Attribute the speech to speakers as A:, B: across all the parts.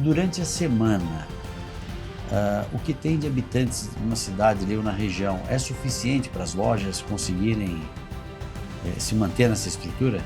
A: Durante a semana, o que tem de habitantes numa cidade ali ou na região é suficiente para as lojas conseguirem se manter nessa estrutura?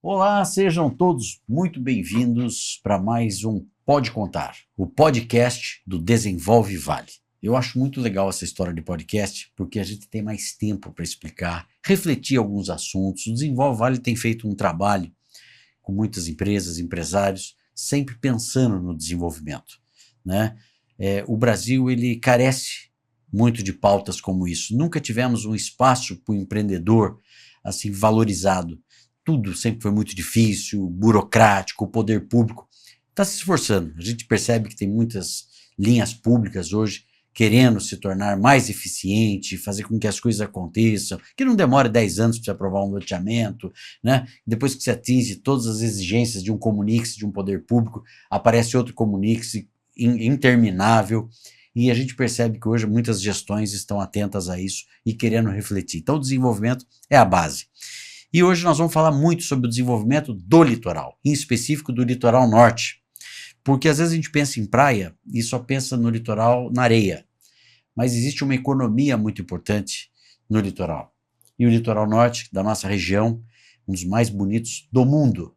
A: Olá, sejam todos muito bem-vindos para mais um Pode Contar, o podcast do Desenvolve Vale. Eu acho muito legal essa história de podcast, porque a gente tem mais tempo para explicar, refletir alguns assuntos. O Desenvolve Vale tem feito um trabalho com muitas empresas, empresários, sempre pensando no desenvolvimento, né? O Brasil, ele carece muito de pautas como isso. Nunca tivemos um espaço para o empreendedor assim valorizado. Tudo sempre foi muito difícil, burocrático, o poder público está se esforçando. A gente percebe que tem muitas linhas públicas hoje querendo se tornar mais eficiente, fazer com que as coisas aconteçam, que não demore 10 anos para você aprovar um loteamento, né? Depois que você atinge todas as exigências de um comunique de um poder público, aparece outro comunique interminável, e a gente percebe que hoje muitas gestões estão atentas a isso e querendo refletir. Então o desenvolvimento é a base. E hoje nós vamos falar muito sobre o desenvolvimento do litoral, em específico do litoral norte, porque às vezes a gente pensa em praia e só pensa no litoral na areia, mas existe uma economia muito importante no litoral. E o litoral norte da nossa região, um dos mais bonitos do mundo,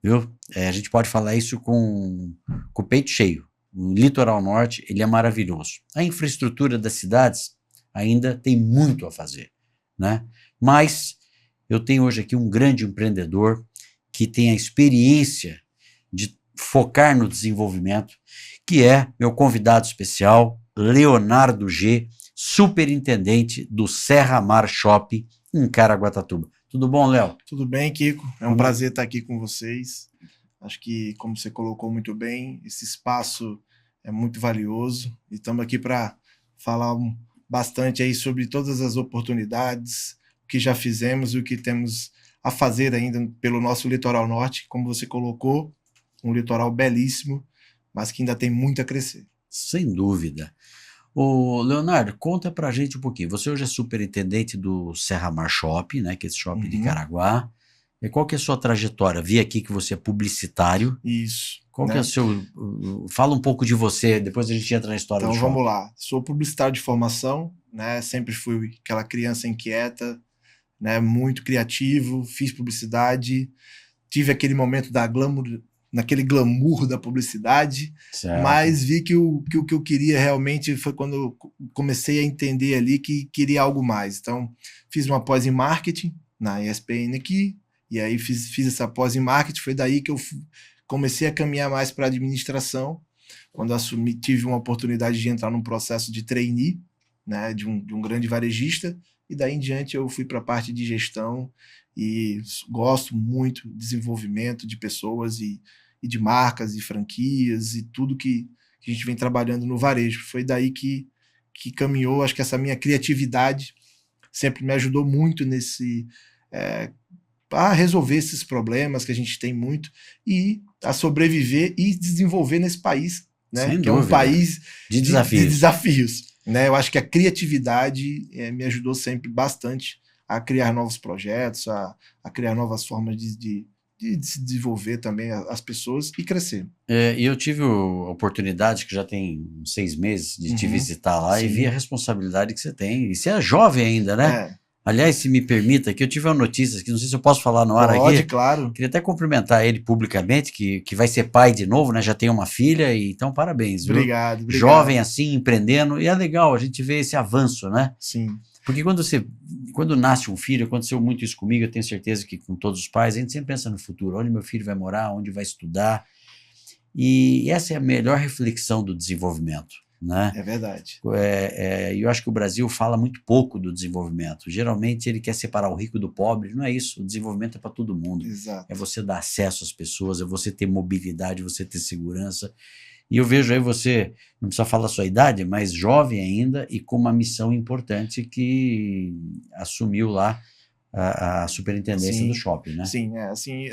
A: viu? A gente pode falar isso com o peito cheio. O litoral norte, ele é maravilhoso. A infraestrutura das cidades ainda tem muito a fazer, né? Mas eu tenho hoje aqui um grande empreendedor que tem a experiência de focar no desenvolvimento, que é meu convidado especial, Leonardo G., superintendente do Serra Mar Shopping em Caraguatatuba. Tudo bom, Léo?
B: Tudo bem, Kiko. É um prazer estar aqui com vocês. Acho que, como você colocou muito bem, esse espaço é muito valioso e estamos aqui para falar bastante aí sobre todas as oportunidades, o que já fizemos e o que temos a fazer ainda pelo nosso litoral norte, como você colocou, um litoral belíssimo, mas que ainda tem muito a crescer.
A: Sem dúvida. Ô, Leonardo, conta pra gente um pouquinho. Você hoje é superintendente do Serra Mar Shopping, né, que é esse shopping de Caraguá. E qual que é a sua trajetória? Vi aqui que você é publicitário.
B: Isso.
A: Qual que é o seu... Fala um pouco de você, depois a gente entra na história do shopping.
B: Então vamos lá. Sou publicitário de formação, né? Sempre fui aquela criança inquieta, né? Muito criativo, fiz publicidade, tive aquele momento naquele glamour da publicidade,
A: certo.
B: Mas vi que o que eu queria realmente foi quando eu comecei a entender ali que queria algo mais. Então, fiz uma pós em marketing na ESPN aqui, e aí fiz essa pós em marketing, foi daí que eu comecei a caminhar mais para a administração, quando tive uma oportunidade de entrar num processo de trainee, né, de um grande varejista, e daí em diante eu fui para a parte de gestão, e gosto muito de desenvolvimento de pessoas e de marcas e franquias e tudo que a gente vem trabalhando no varejo. Foi daí que caminhou. Acho que essa minha criatividade sempre me ajudou muito a resolver esses problemas que a gente tem muito e a sobreviver e desenvolver nesse país, né?
A: Sem
B: que
A: dúvida.
B: É um país
A: de desafios.
B: Né? Eu acho que a criatividade me ajudou sempre bastante a criar novos projetos, a criar novas formas de se desenvolver também as pessoas e crescer.
A: E eu tive a oportunidade, que já tem 6 meses, de te visitar lá. Sim. E vi a responsabilidade que você tem. E você é jovem ainda, né? Aliás, se me permita, que eu tive uma notícia, que não sei se eu posso falar no ar aqui.
B: Pode, claro.
A: Queria até cumprimentar ele publicamente, que vai ser pai de novo, né? Já tem uma filha, e então parabéns.
B: Obrigado.
A: Jovem assim, empreendendo, e é legal a gente ver esse avanço, né?
B: Sim.
A: Porque quando nasce um filho, aconteceu muito isso comigo, eu tenho certeza que com todos os pais, a gente sempre pensa no futuro, onde meu filho vai morar, onde vai estudar, e essa é a melhor reflexão do desenvolvimento, né?
B: É verdade.
A: Eu acho que o Brasil fala muito pouco do desenvolvimento, geralmente ele quer separar o rico do pobre, não é isso, o desenvolvimento é para todo mundo.
B: Exato.
A: É você dar acesso às pessoas, é você ter mobilidade, você ter segurança. E eu vejo aí você, não precisa falar a sua idade, mas jovem ainda e com uma missão importante que assumiu lá a superintendência do shopping, né?
B: Sim, assim,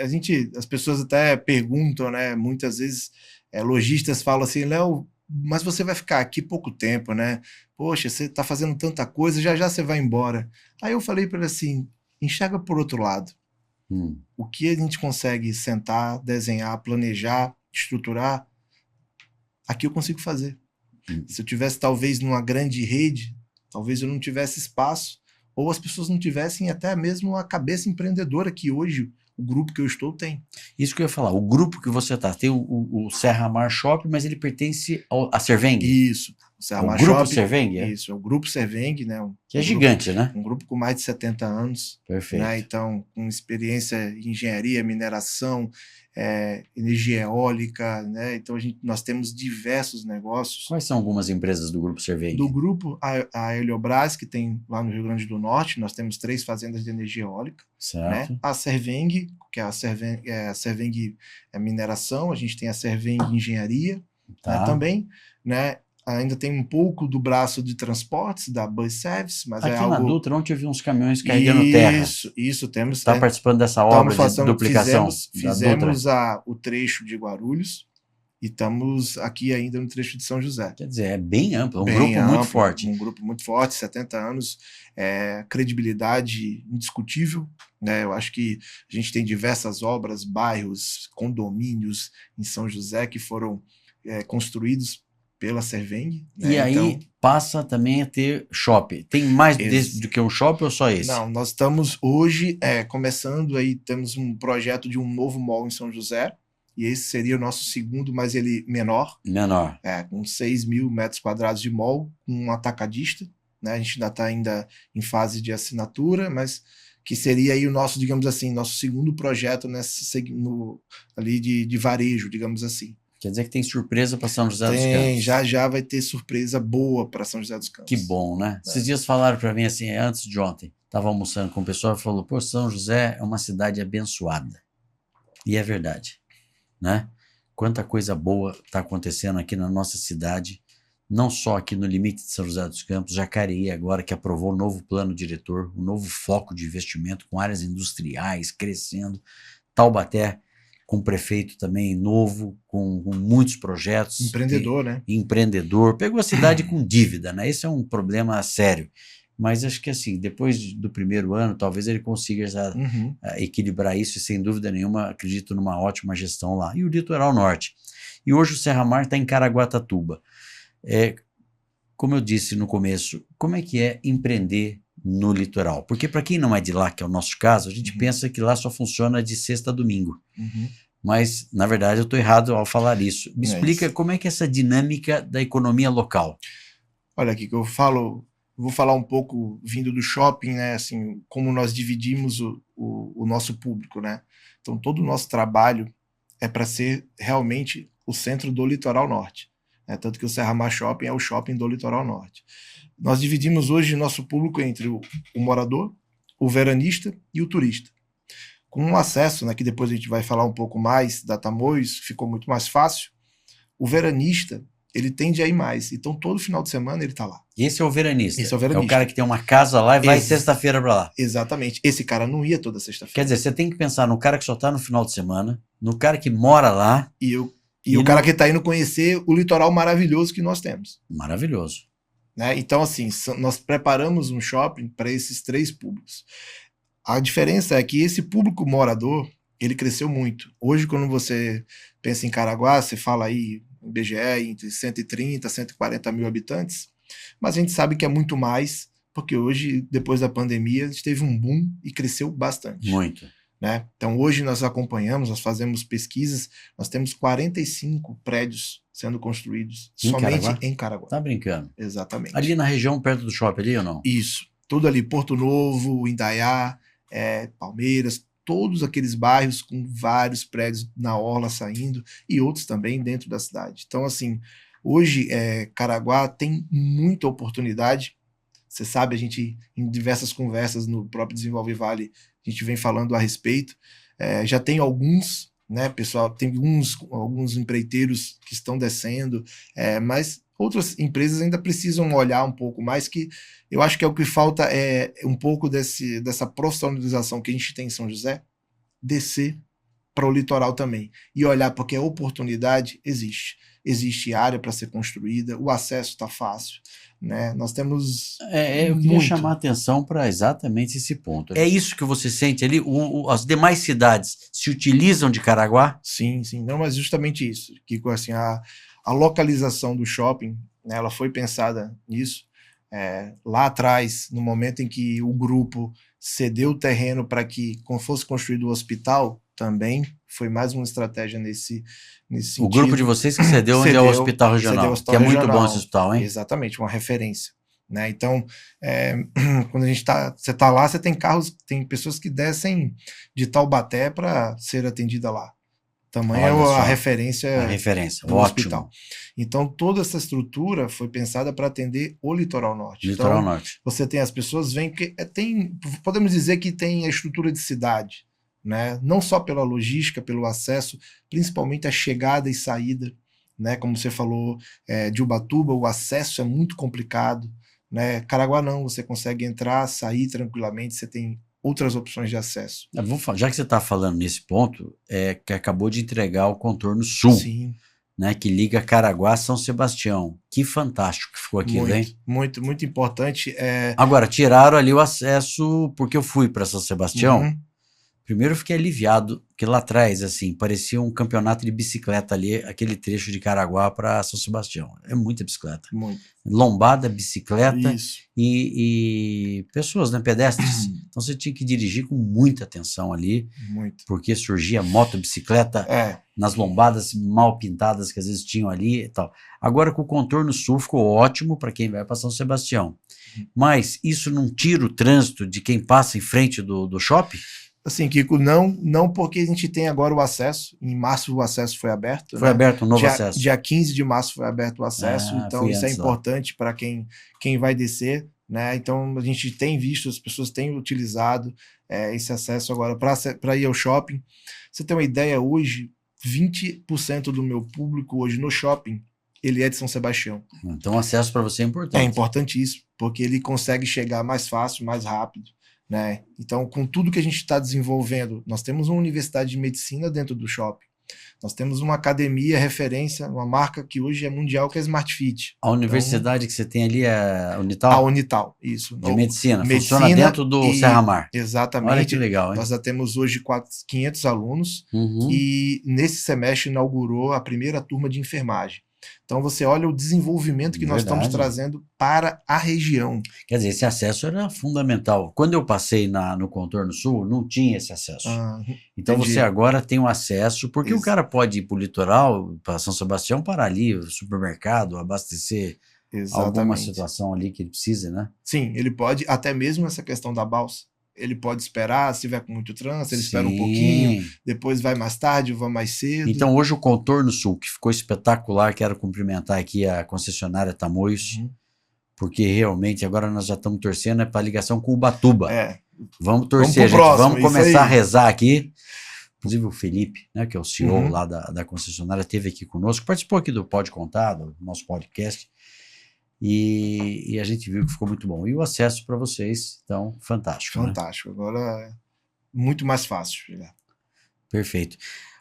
B: as pessoas até perguntam, né, muitas vezes lojistas falam assim, Léo, mas você vai ficar aqui pouco tempo, né? Poxa, você está fazendo tanta coisa, já já você vai embora. Aí eu falei para ele assim, enxerga por outro lado. O que a gente consegue sentar, desenhar, planejar, estruturar, aqui eu consigo fazer. Se eu tivesse talvez numa grande rede, talvez eu não tivesse espaço, ou as pessoas não tivessem até mesmo a cabeça empreendedora que hoje o grupo que eu estou tem.
A: Isso que eu ia falar, o grupo que você está, tem o Serra Mar Shopping, mas ele pertence à Serveng?
B: Isso. O
A: Grupo
B: Shopping,
A: Serveng? É?
B: Isso, é o Grupo Serveng, né?
A: Que é gigante, né?
B: Um grupo com mais de 70 anos.
A: Perfeito.
B: Né? Então, com experiência em engenharia, mineração, energia eólica, né? Então nós temos diversos negócios.
A: Quais são algumas empresas do Grupo Serveng?
B: Do grupo, a Heliobras, que tem lá no Rio Grande do Norte, nós temos 3 fazendas de energia eólica.
A: Certo.
B: Né? A Serveng, que é a Serveng Mineração, a gente tem a Serveng Engenharia, né? Também, né? Ainda tem um pouco do braço de transportes da Bus Service, mas
A: aqui
B: é algo...
A: na Dutra, ontem eu vi uns caminhões carregando terra.
B: Isso, temos...
A: Está participando dessa obra de duplicação
B: Fizemos o trecho de Guarulhos e estamos aqui ainda no trecho de São José.
A: Quer dizer, é bem amplo, grupo muito forte.
B: Um grupo muito forte, 70 anos, credibilidade indiscutível, né? Eu acho que a gente tem diversas obras, bairros, condomínios em São José que foram construídos pela Serveng. Né?
A: E aí então, passa também a ter shopping. Tem mais do que um shopping ou só esse?
B: Não, nós estamos hoje começando aí, temos um projeto de um novo mall em São José, e esse seria o nosso segundo, mas ele menor.
A: Menor.
B: Com 6 mil metros quadrados de mall, com um atacadista. Né? A gente ainda está em fase de assinatura, mas que seria aí o nosso, digamos assim, nosso segundo projeto ali de varejo, digamos assim.
A: Quer dizer que tem surpresa para São José dos Campos.
B: Tem, já vai ter surpresa boa para São José dos Campos.
A: Que bom, né? Esses dias falaram para mim assim, antes de ontem, estava almoçando com o pessoal e falou, pô, São José é uma cidade abençoada. E é verdade, né? Quanta coisa boa está acontecendo aqui na nossa cidade, não só aqui no limite de São José dos Campos, Jacareí agora que aprovou o novo plano diretor, um novo foco de investimento com áreas industriais crescendo, Taubaté com prefeito também novo, com muitos projetos.
B: Empreendedor, né?
A: Empreendedor. Pegou a cidade com dívida, né? Esse é um problema sério. Mas acho que assim, depois do primeiro ano, talvez ele consiga equilibrar isso e sem dúvida nenhuma, acredito numa ótima gestão lá. E o Litoral Norte. E hoje o Serra Mar está em Caraguatatuba. Como eu disse no começo, como é que é empreender no litoral? Porque para quem não é de lá, que é o nosso caso, a gente pensa que lá só funciona de sexta a domingo. Mas, na verdade, eu estou errado ao falar isso. Me explica como é que é essa dinâmica da economia local.
B: Olha aqui que eu vou falar um pouco vindo do shopping, né? Assim, como nós dividimos o nosso público, né? Então, todo o nosso trabalho é para ser realmente o centro do Litoral Norte. Né? Tanto que o Serra Mar Shopping é o shopping do Litoral Norte. Nós dividimos hoje nosso público entre o morador, o veranista e o turista. Com um acesso, né, que depois a gente vai falar um pouco mais da Tamoios, ficou muito mais fácil, o veranista, ele tende a ir mais. Então, todo final de semana ele está lá.
A: Esse é o veranista.
B: Esse é o veranista.
A: É o cara que tem uma casa lá e vai sexta-feira para lá.
B: Exatamente. Esse cara não ia toda sexta-feira.
A: Quer dizer, você tem que pensar no cara que só está no final de semana, no cara que mora lá.
B: E o cara que está indo conhecer o litoral maravilhoso que nós temos.
A: Maravilhoso.
B: Né? Então, assim, nós preparamos um shopping para esses 3 públicos. A diferença é que esse público morador, ele cresceu muito. Hoje, quando você pensa em Caraguá, você fala aí, IBGE, entre 130 e 140 mil habitantes, mas a gente sabe que é muito mais, porque hoje, depois da pandemia, a gente teve um boom e cresceu bastante.
A: Muito.
B: Né? Então, hoje nós acompanhamos, nós fazemos pesquisas, nós temos 45 prédios sendo construídos somente em Caraguá.
A: Tá brincando?
B: Exatamente.
A: Ali na região, perto do shopping ali ou não?
B: Isso. Tudo ali, Porto Novo, Indaiá, Palmeiras, todos aqueles bairros com vários prédios na orla saindo e outros também dentro da cidade. Então, assim, hoje Caraguá tem muita oportunidade. Você sabe, a gente, em diversas conversas no próprio Desenvolve Vale, a gente vem falando a respeito. Já tem alguns, né, pessoal, tem alguns empreiteiros que estão descendo, mas outras empresas ainda precisam olhar um pouco mais, que eu acho que é o que falta um pouco dessa profissionalização que a gente tem em São José, descer para o litoral também. E olhar, porque a oportunidade existe. Existe área para ser construída, o acesso está fácil, né? Nós temos
A: Eu queria chamar a atenção para exatamente esse ponto. É isso que você sente ali? As demais cidades se utilizam de Caraguá?
B: Sim, sim. Não, mas justamente isso, Kiko, assim, a localização do shopping, né, ela foi pensada nisso, lá atrás, no momento em que o grupo cedeu o terreno para que fosse construído o hospital, também foi mais uma estratégia nesse sentido.
A: O grupo de vocês que cedeu onde é o hospital regional, que é muito bom esse hospital, hein?
B: Exatamente, uma referência. Né? Então, quando você está lá, você tem carros, tem pessoas que descem de Taubaté para ser atendida lá. Tamanha a referência do hospital. Então, toda essa estrutura foi pensada para atender o Litoral Norte.
A: Litoral Norte.
B: Você tem as pessoas, que podemos dizer que tem a estrutura de cidade, né? Não só pela logística, pelo acesso, principalmente a chegada e saída, né? Como você falou, de Ubatuba, o acesso é muito complicado, né? Caraguá não, você consegue entrar, sair tranquilamente, você tem outras opções de acesso.
A: Já que você está falando nesse ponto, que acabou de entregar o contorno sul.
B: Sim.
A: Né, que liga Caraguá a São Sebastião. Que fantástico que ficou aquilo, hein?
B: Muito, muito importante.
A: Agora, tiraram ali o acesso, porque eu fui para São Sebastião.
B: Uhum.
A: Primeiro eu fiquei aliviado, porque lá atrás, assim, parecia um campeonato de bicicleta ali, aquele trecho de Caraguá para São Sebastião. É muita bicicleta.
B: Muito.
A: Lombada, bicicleta
B: Isso.
A: e pessoas, né, pedestres. Então você tinha que dirigir com muita atenção ali,
B: muito.
A: Porque surgia moto, bicicleta nas lombadas mal pintadas que às vezes tinham ali e tal. Agora com o contorno sul ficou ótimo para quem vai para São Sebastião. Mas isso não tira o trânsito de quem passa em frente do shopping?
B: Assim, Kiko, não porque a gente tem agora o acesso. Em março o acesso foi aberto.
A: Foi aberto um novo acesso.
B: Dia 15 de março foi aberto o acesso, então isso é importante para quem vai descer, né? Então a gente tem visto, as pessoas têm utilizado esse acesso agora para ir ao shopping. Você tem uma ideia, hoje, 20% do meu público hoje no shopping, ele é de São Sebastião.
A: Então o acesso para você é importante.
B: É importantíssimo, porque ele consegue chegar mais fácil, mais rápido. Né? Então, com tudo que a gente está desenvolvendo, nós temos uma universidade de medicina dentro do shopping, nós temos uma academia referência, uma marca que hoje é mundial, que é a Smart Fit.
A: A universidade que você tem ali é a Unital?
B: A Unital, isso.
A: De medicina, funciona dentro do Serra Mar.
B: Exatamente.
A: Olha que legal, hein?
B: Nós já temos hoje 500 alunos e nesse semestre inaugurou a primeira turma de enfermagem. Então você olha o desenvolvimento que nós estamos trazendo para a região.
A: Quer dizer, esse acesso era fundamental. Quando eu passei no Contorno Sul, não tinha esse acesso. Então
B: entendi.
A: você agora tem um acesso, porque o cara pode ir para o litoral, para São Sebastião, parar ali, supermercado, abastecer alguma situação ali que ele precisa, né?
B: Sim, ele pode, até mesmo essa questão da balsa. Ele pode esperar, se tiver com muito trânsito, ele espera um pouquinho, depois vai mais tarde, vai mais cedo.
A: Então hoje o Contorno Sul, que ficou espetacular, quero cumprimentar aqui a concessionária Tamoios, porque realmente agora nós já estamos torcendo para a ligação com Ubatuba. Vamos torcer, vamos começar a rezar aqui. Inclusive o Felipe, né, que é o CEO lá da concessionária, esteve aqui conosco, participou aqui do Pode Contar, do nosso podcast. E a gente viu que ficou muito bom. E o acesso para vocês, então, fantástico.
B: Fantástico. Né? Agora é muito mais fácil.
A: Perfeito.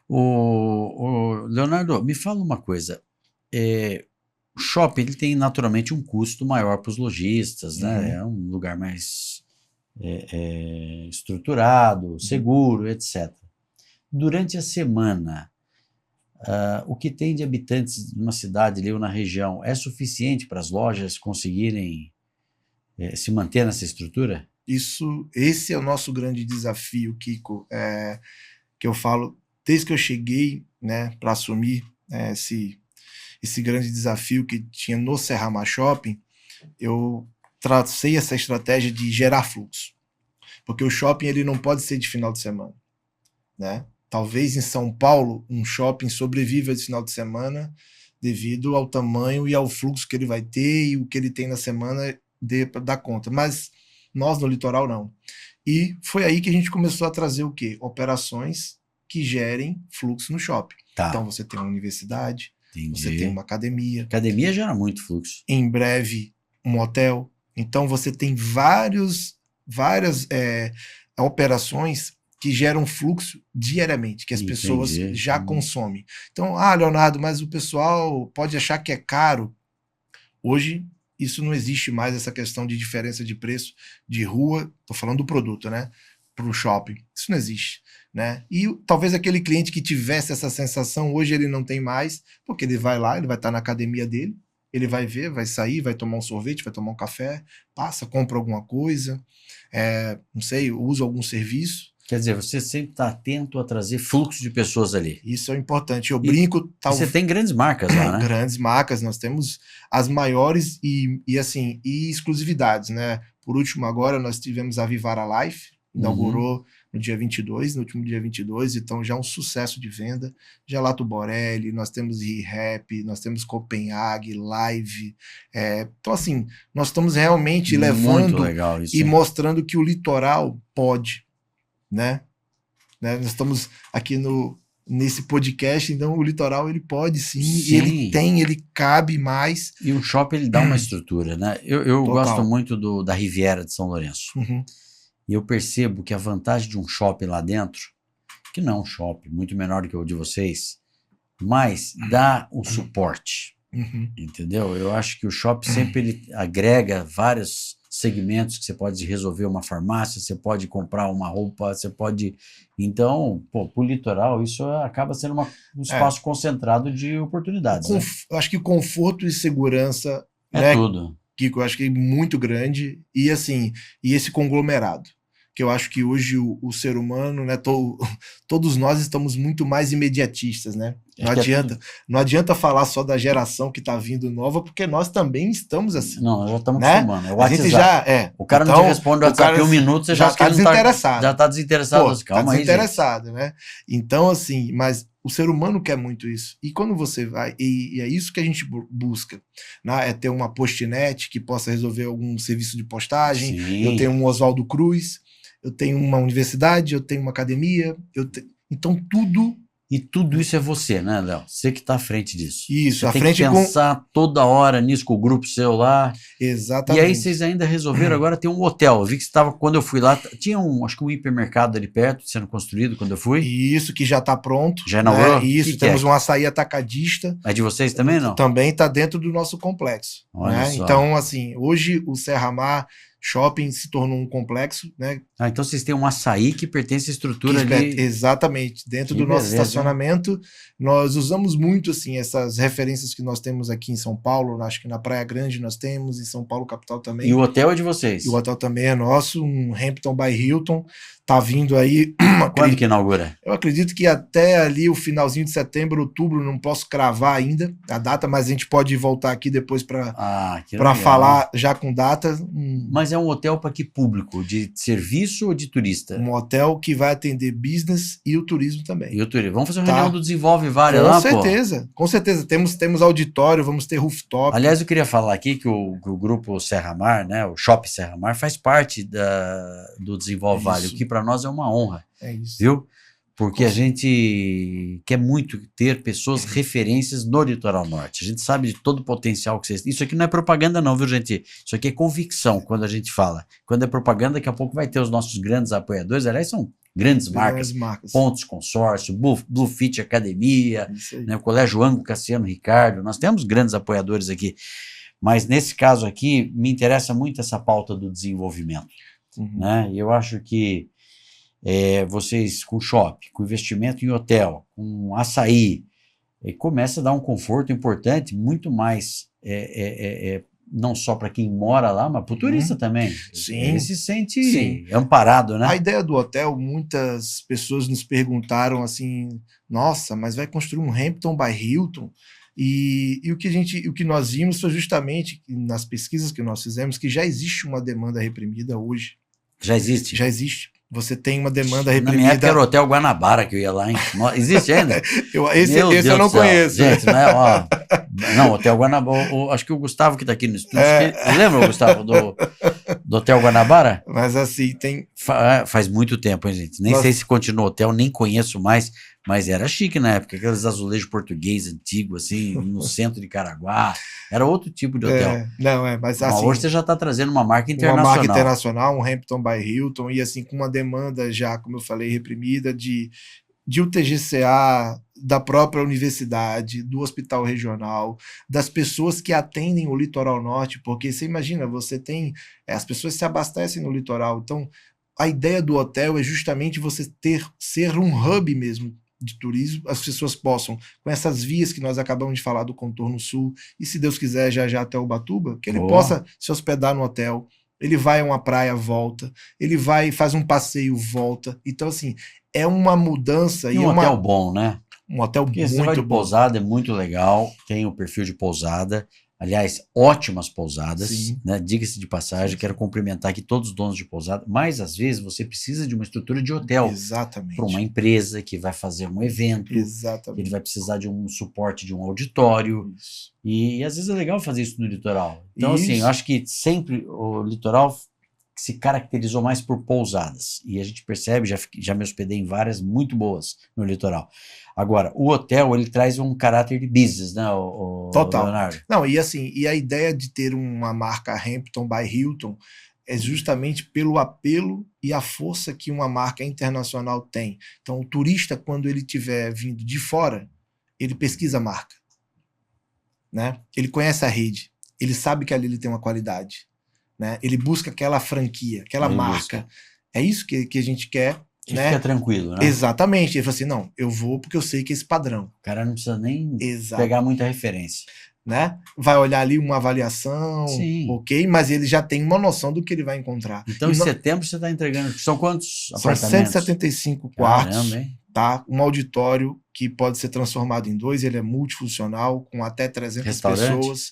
A: O Leonardo, me fala uma coisa. O shopping ele tem naturalmente um custo maior para os lojistas, né? É um lugar mais estruturado, seguro, etc. Durante a semana, o que tem de habitantes numa cidade ali ou na região é suficiente para as lojas conseguirem se manter nessa estrutura?
B: Esse é o nosso grande desafio, Kiko, que eu falo desde que eu cheguei, né, para assumir esse grande desafio que tinha no Serra Mar Shopping. Eu tracei essa estratégia de gerar fluxo, porque o shopping ele não pode ser de final de semana, né? Talvez em São Paulo um shopping sobreviva de final de semana devido ao tamanho e ao fluxo que ele vai ter e o que ele tem na semana dê para dar conta. Mas nós no litoral não. E foi aí que a gente começou a trazer o quê? Operações que gerem fluxo no shopping. Então você tem uma universidade, você tem uma academia.
A: Academia gera muito fluxo.
B: Em breve um hotel. Então você tem várias operações que geram fluxo diariamente, que as pessoas
A: Entendi.
B: já consomem. Então, Leonardo, mas o pessoal pode achar que é caro. Hoje, isso não existe mais, essa questão de diferença de preço de rua, estou falando do produto, né? Para o shopping. Isso não existe. Né? E talvez aquele cliente que tivesse essa sensação, hoje ele não tem mais, porque ele vai lá, ele vai estar na academia dele, ele vai ver, vai sair, vai tomar um sorvete, vai tomar um café, passa, compra alguma coisa, não sei, usa algum serviço.
A: Quer dizer, você sempre está atento a trazer fluxo de pessoas ali.
B: Isso é importante. Eu brinco...
A: Você tem grandes marcas lá, né?
B: Grandes marcas, nós temos as maiores e exclusividades, né? Por último, agora nós tivemos a Vivara Life, inaugurou no dia 22, no último dia 22, então já um sucesso de venda. Gelato Borelli, nós temos ReHap, nós temos Copenhague, Live. Então, assim, nós estamos realmente levando e mostrando que o litoral pode, né? Nós estamos aqui nesse podcast, então o litoral ele pode sim. E ele cabe mais.
A: E o shopping ele dá uma estrutura, né? Eu gosto muito da Riviera de São Lourenço. E eu percebo que a vantagem de um shopping lá dentro, que não é um shopping muito menor do que o de vocês, mas dá um suporte, entendeu? Eu acho que o shopping sempre ele agrega vários segmentos que você pode resolver uma farmácia, você pode comprar uma roupa, você pode... Então, para o litoral, isso acaba sendo um espaço concentrado de oportunidades. Né?
B: Eu acho que conforto e segurança...
A: É tudo.
B: Kiko, eu acho que é muito grande. E assim, e esse conglomerado. Que eu acho que hoje o ser humano, né, todos nós estamos muito mais imediatistas, né? Não adianta falar só da geração que está vindo nova, porque nós também estamos assim.
A: Não, já estamos acostumando. É o WhatsApp.
B: A gente já,
A: o cara não te responde o WhatsApp em um minuto, você já está
B: desinteressado.
A: Já está desinteressado.
B: Calma aí, desinteressado, né? Então, assim, mas o ser humano quer muito isso. E quando você vai, e é isso que a gente busca, né? É ter uma postnet que possa resolver algum serviço de postagem. Sim. Eu tenho um Oswaldo Cruz, eu tenho uma universidade, eu tenho uma academia, então tudo...
A: E tudo isso é você, né, Léo? Você que está à frente disso.
B: Isso,
A: você tem que pensar toda hora nisso com o grupo seu lá.
B: Exatamente.
A: E aí vocês ainda resolveram agora ter um hotel. Eu vi que estava, quando eu fui lá, tinha acho que um hipermercado ali perto, sendo construído quando eu fui.
B: Isso, que já está pronto.
A: Já inaugurou?
B: Né? Isso, temos um açaí atacadista.
A: É de vocês também, não?
B: Também está dentro do nosso complexo. Né? Então, assim, hoje o Serra Mar Shopping se tornou um complexo, né?
A: Então vocês têm um açaí que pertence à estrutura ali.
B: Exatamente. Dentro do nosso estacionamento, nós usamos muito, assim, essas referências que nós temos aqui em São Paulo, acho que na Praia Grande nós temos, em São Paulo capital também.
A: E o hotel é de vocês?
B: E o hotel também é nosso, um Hampton by Hilton, tá vindo aí...
A: Quando que inaugura?
B: Eu acredito que até ali o finalzinho de setembro, outubro, não posso cravar ainda a data, mas a gente pode voltar aqui depois para falar já com data.
A: Mas é um hotel para que público? De serviço ou de turista?
B: Um hotel que vai atender business e o turismo também.
A: E o turismo. Vamos fazer uma reunião do Desenvolve Vale lá,
B: Com certeza, com certeza. Temos auditório, vamos ter rooftop.
A: Aliás, eu queria falar aqui que o grupo Serra Mar, né, o Shopping Serra Mar, faz parte do Desenvolve Vale, o que para nós é uma honra.
B: É isso.
A: Viu? Porque a gente quer muito ter pessoas referências no litoral norte. A gente sabe de todo o potencial que vocês têm. Isso aqui não é propaganda não, viu, gente? Isso aqui é convicção quando a gente fala. Quando é propaganda, daqui a pouco vai ter os nossos grandes apoiadores. Aliás, são grandes marcas. Pontos Consórcio, Bluefit Academia, né, o Colégio Anglo Cassiano Ricardo. Nós temos grandes apoiadores aqui. Mas nesse caso aqui, me interessa muito essa pauta do desenvolvimento. Né? E eu acho que vocês com shopping, com investimento em hotel, com açaí, começa a dar um conforto importante, muito mais, não só para quem mora lá, mas para o turista também.
B: Sim.
A: Ele se sente amparado, né?
B: A ideia do hotel, muitas pessoas nos perguntaram assim, nossa, mas vai construir um Hampton by Hilton? E o que nós vimos foi justamente, nas pesquisas que nós fizemos, que já existe uma demanda reprimida hoje.
A: Já existe?
B: Já existe. Você tem uma demanda reprimida.
A: Na minha época era o Hotel Guanabara que eu ia lá, hein? Existe ainda?
B: esse eu não conheço.
A: Gente, não é? Ó, não, Hotel Guanabara. Acho que o Gustavo que está aqui no estúdio. Lembra, Gustavo, do Hotel Guanabara?
B: Mas assim, tem.
A: Faz muito tempo, hein, gente? Nem sei se continua o hotel, nem conheço mais. Mas era chique na época, aqueles azulejos portugueses antigos, assim, no centro de Caraguá. Era outro tipo de hotel.
B: Mas
A: Mas
B: assim,
A: hoje você já está trazendo uma marca
B: uma
A: internacional.
B: marca internacional, um Hampton by Hilton, e assim, com uma demanda já, como eu falei, reprimida de UTGCA, da própria universidade, do hospital regional, das pessoas que atendem o litoral norte, porque você imagina, você tem, as pessoas se abastecem no litoral, então a ideia do hotel é justamente você ser um hub mesmo de turismo, as pessoas possam, com essas vias que nós acabamos de falar do contorno sul, e se Deus quiser já até Ubatuba, que ele possa se hospedar no hotel, ele vai a uma praia, volta, ele vai, faz um passeio, volta, então assim, é uma mudança.
A: E um hotel bom, né?
B: Um hotel
A: porque
B: muito
A: você vai de
B: bom.
A: pousada, é muito legal, tem o perfil de pousada, aliás, ótimas pousadas, né? Diga-se de passagem, quero cumprimentar aqui todos os donos de pousada, mas às vezes você precisa de uma estrutura de hotel.
B: Exatamente.
A: Para uma empresa que vai fazer um evento,
B: exatamente,
A: ele vai precisar de um suporte de um auditório, e às vezes é legal fazer isso no litoral. Então, assim, eu acho que sempre o litoral se caracterizou mais por pousadas, e a gente percebe, já me hospedei em várias muito boas no litoral. Agora, o hotel, ele traz um caráter de business, né,
B: Total.
A: Leonardo?
B: Não, e assim, e a ideia de ter uma marca Hampton by Hilton é justamente pelo apelo e a força que uma marca internacional tem. Então, o turista, quando ele estiver vindo de fora, ele pesquisa a marca, né? Ele conhece a rede, ele sabe que ali ele tem uma qualidade, né? Ele busca aquela franquia, aquela marca. É isso que a gente quer.
A: Que fica tranquilo, né?
B: Exatamente. Ele fala assim, não, eu vou porque eu sei que é esse padrão.
A: O cara não precisa nem pegar muita referência.
B: Né? Vai olhar ali uma avaliação, ok, mas ele já tem uma noção do que ele vai encontrar.
A: Então, em setembro você está entregando, são quantos apartamentos?
B: São 175 quartos, tá? Um auditório que pode ser transformado em 2, ele é multifuncional, com até 300 pessoas.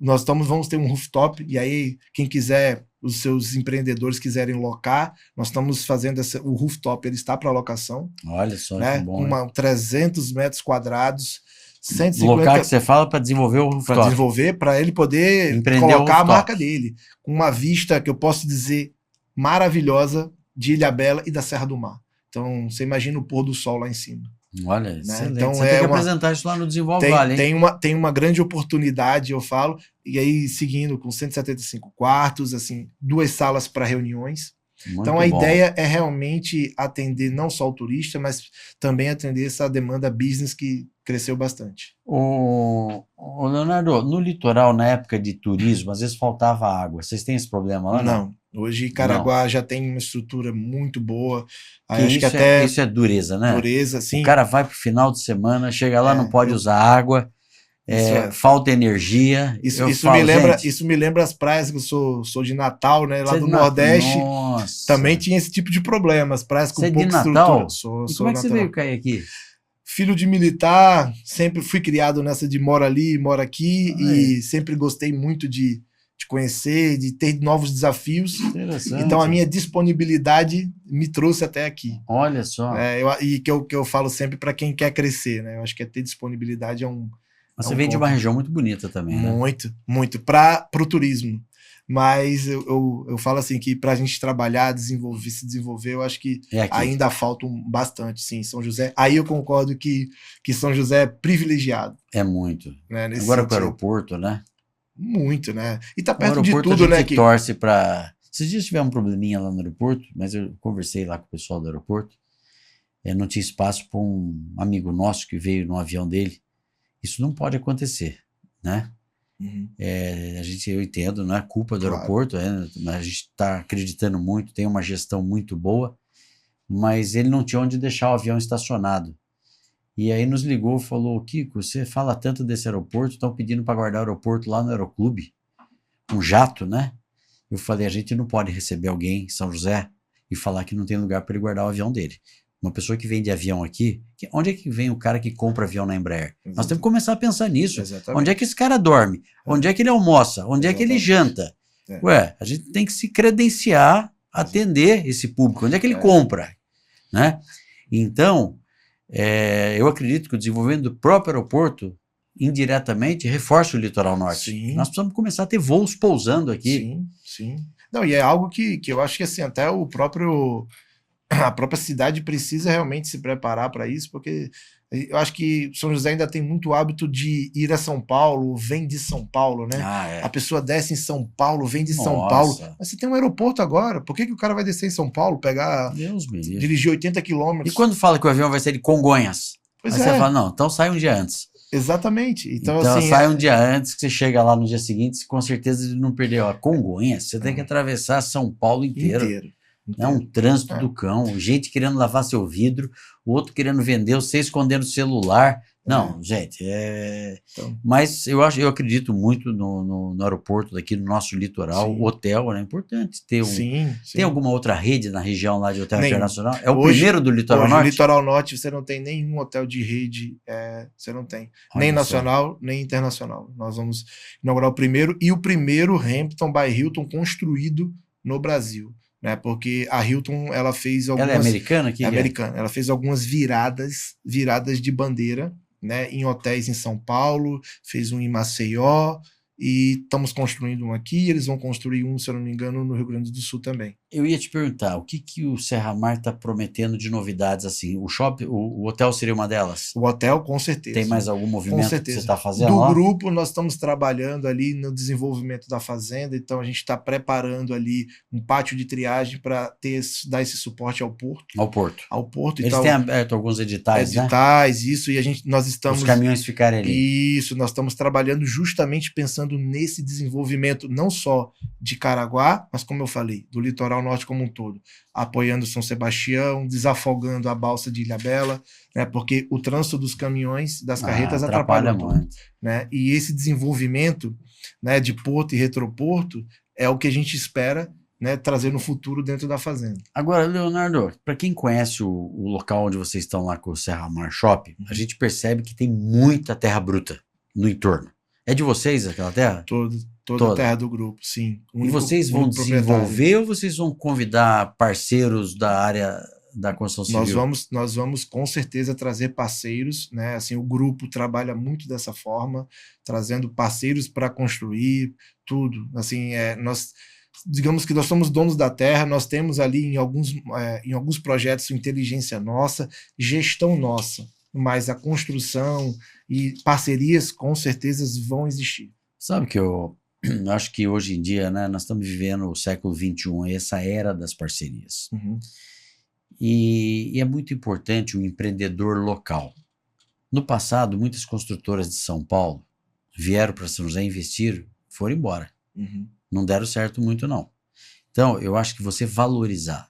B: Nós vamos ter um rooftop, e aí quem quiser, os seus empreendedores quiserem locar, nós estamos fazendo o rooftop, ele está para locação.
A: Olha só,
B: né?
A: Que bom.
B: Com 300 metros quadrados,
A: 150... Local que você fala para desenvolver o rooftop.
B: Para desenvolver, para ele poder colocar a marca dele. Com uma vista que eu posso dizer maravilhosa de Ilhabela e da Serra do Mar. Então, você imagina o pôr do sol lá em cima.
A: Olha, né? Então, você tem que apresentar isso lá no Desenvolve Vale, hein?
B: Tem uma grande oportunidade, eu falo, e aí seguindo com 175 quartos, assim, 2 salas para reuniões. Então a ideia é realmente atender não só o turista, mas também atender essa demanda business que cresceu bastante.
A: O Leonardo, no litoral, na época de turismo, às vezes faltava água. Vocês têm esse problema lá?
B: Não. Hoje Caraguá já tem uma estrutura muito boa.
A: Acho que até isso é dureza, né?
B: Dureza, sim.
A: O cara vai pro final de semana, chega lá, não pode usar água. Falta energia.
B: Isso me lembra as praias que eu sou de Natal, né? Lá do Nordeste.
A: Nossa.
B: Também tinha esse tipo de problema. As praias com pouca
A: estrutura.
B: Sou
A: como é que você veio cair aqui?
B: Filho de militar, sempre fui criado nessa de mora ali, mora aqui, e sempre gostei muito de conhecer, de ter novos desafios. Então a minha disponibilidade me trouxe até aqui.
A: Olha só.
B: E que eu falo sempre para quem quer crescer, né? Eu acho que ter disponibilidade é um.
A: Mas você vem de uma região muito bonita também, né?
B: Muito. Para o turismo. Mas eu falo assim que para a gente trabalhar, se desenvolver, eu acho que ainda falta bastante, sim, São José. Aí eu concordo que São José é privilegiado.
A: É muito.
B: Né,
A: agora com o aeroporto, né?
B: Muito, né? E tá perto de tudo,
A: né? Que torce para. Esses dias tivemos um probleminha lá no aeroporto, mas eu conversei lá com o pessoal do aeroporto. Não tinha espaço para um amigo nosso que veio no avião dele. Isso não pode acontecer, né? Eu entendo, não é culpa do aeroporto, a gente está acreditando muito, tem uma gestão muito boa, mas ele não tinha onde deixar o avião estacionado. E aí nos ligou e falou: Kiko, você fala tanto desse aeroporto, estão pedindo para guardar o aeroporto lá no Aeroclube, um jato, né? Eu falei: a gente não pode receber alguém em São José e falar que não tem lugar para ele guardar o avião dele. Uma pessoa que vem de avião aqui, onde é que vem o cara que compra avião na Embraer? Exatamente. Nós temos que começar a pensar nisso. Exatamente. Onde é que esse cara dorme? Onde é que ele almoça? Onde é que ele janta? A gente tem que se credenciar a atender esse público. Onde é que ele compra? Né? Então, eu acredito que o desenvolvimento do próprio aeroporto, indiretamente, reforça o litoral norte.
B: Sim.
A: Nós precisamos começar a ter voos pousando aqui.
B: Sim. Não, e é algo que eu acho que assim, até o próprio a própria cidade precisa realmente se preparar para isso, porque eu acho que São José ainda tem muito hábito de ir a São Paulo, vem de São Paulo, né? A pessoa desce em São Paulo, vem de São Paulo. Mas você tem um aeroporto agora, por que o cara vai descer em São Paulo, dirigir 80 quilômetros?
A: E quando fala que o avião vai sair de Congonhas?
B: Pois
A: aí você fala, não, então sai um dia antes.
B: Exatamente. Então assim,
A: sai um dia antes, que você chega lá no dia seguinte, com certeza ele não perdeu. A Congonhas, você tem que atravessar São Paulo inteiro. É um trânsito do cão, gente querendo lavar seu vidro, o outro querendo vender, você escondendo o celular. Não, gente, então. Mas eu acredito muito no aeroporto daqui no nosso litoral, o hotel, é importante ter
B: Sim.
A: Tem alguma outra rede na região lá de hotel internacional? É o primeiro do Litoral Norte?
B: No Litoral Norte você não tem nenhum hotel de rede, você não tem. Nem nacional, nem internacional. Nós vamos inaugurar o primeiro, e o primeiro Hampton by Hilton construído no Brasil. Né, porque a Hilton, ela fez algumas...
A: Ela é americana?
B: Americana. Ela fez algumas viradas de bandeira, né, em hotéis em São Paulo, fez um em Maceió, e estamos construindo um aqui, eles vão construir um, se eu não me engano, no Rio Grande do Sul também.
A: Eu ia te perguntar, o que o Serra Mar está prometendo de novidades assim? O hotel seria uma delas?
B: O hotel, com certeza.
A: Tem mais algum movimento que você está fazendo
B: do
A: lá?
B: grupo, nós estamos trabalhando ali no desenvolvimento da fazenda, então a gente está preparando ali um pátio de triagem para dar esse suporte ao porto.
A: Ao porto.
B: Eles
A: têm aberto alguns editais, né?
B: Isso, e nós estamos...
A: Os caminhões ficarem ali.
B: Isso, nós estamos trabalhando justamente pensando nesse desenvolvimento, não só de Caraguá, mas como eu falei, do litoral norte como um todo, apoiando São Sebastião, desafogando a balsa de Ilhabela, né, porque o trânsito dos caminhões, das carretas atrapalha muito. Né, e esse desenvolvimento, né, de porto e retroporto é o que a gente espera, né, trazer no futuro dentro da fazenda.
A: Agora, Leonardo, para quem conhece o local onde vocês estão lá com o Serra Mar Shopping, a gente percebe que tem muita terra bruta no entorno. É de vocês aquela terra?
B: Toda a terra do grupo, sim.
A: E vocês vão desenvolver ou vocês vão convidar parceiros da área da construção civil?
B: Nós vamos com certeza trazer parceiros, né? Assim, o grupo trabalha muito dessa forma, trazendo parceiros para construir tudo. Assim, digamos que nós somos donos da terra, nós temos ali em alguns projetos inteligência nossa, gestão nossa, mas a construção e parcerias com certeza vão existir.
A: Sabe que eu acho que hoje em dia, né, nós estamos vivendo o século XXI, essa era das parcerias. E é muito importante o empreendedor local. No passado, muitas construtoras de São Paulo vieram para São José, investiram, foram embora. Não deram certo muito, não. Então, eu acho que você valorizar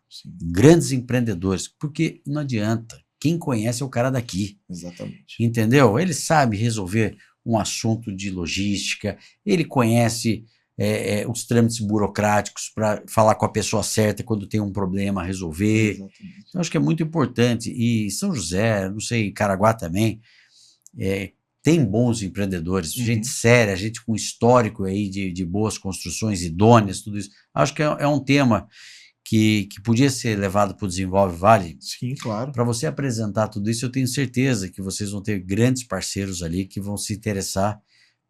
A: grandes empreendedores, porque não adianta. Quem conhece é o cara daqui.
B: Exatamente.
A: Entendeu? Ele sabe resolver um assunto de logística, ele conhece os trâmites burocráticos para falar com a pessoa certa quando tem um problema, resolver.
B: Exatamente.
A: Então, acho que é muito importante. E São José, não sei, Caraguá também, tem bons empreendedores, gente séria, gente com histórico aí de boas construções idôneas, tudo isso. Acho que é um tema que podia ser levado para o Desenvolve Vale.
B: Sim, claro.
A: Para você apresentar tudo isso, eu tenho certeza que vocês vão ter grandes parceiros ali que vão se interessar.